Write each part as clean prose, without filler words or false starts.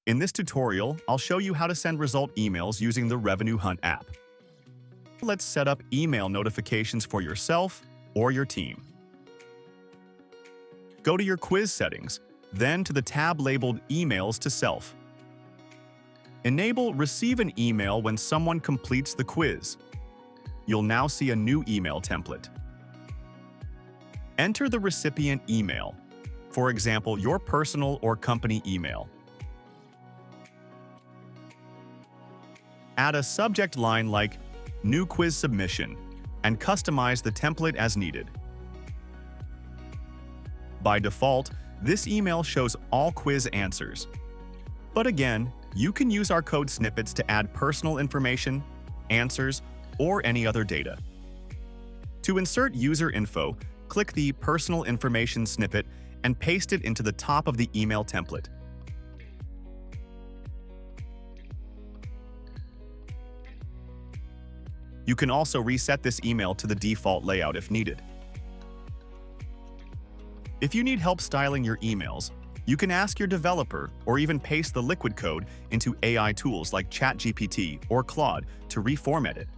In this tutorial, I'll show you how to send result emails using the RevenueHunt app. Let's set up email notifications for yourself or your team. Go to your quiz settings, then to the tab labeled Emails to Self. Enable Receive an email when someone completes the quiz. You'll now see a new email template. Enter the recipient email, for example, your personal or company email. Add a subject line like New Quiz Submission and customize the template as needed. By default, this email shows all quiz answers. But again, you can use our code snippets to add personal information, answers, or any other data. To insert user info, click the Personal Information snippet and paste it into the top of the email template. You can also reset this email to the default layout if needed. If you need help styling your emails, you can ask your developer or even paste the liquid code into AI tools like ChatGPT or Claude to reformat it.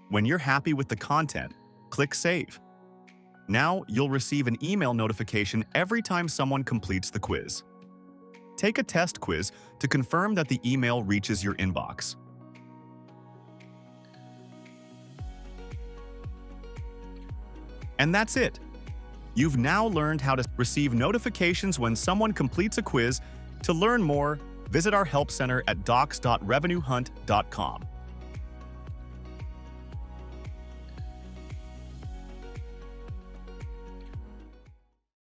When you're happy with the content, click Save. Now you'll receive an email notification every time someone completes the quiz. Take a test quiz to confirm that the email reaches your inbox. And that's it. You've now learned how to receive notifications when someone completes a quiz. To learn more, visit our help center at docs.revenuehunt.com.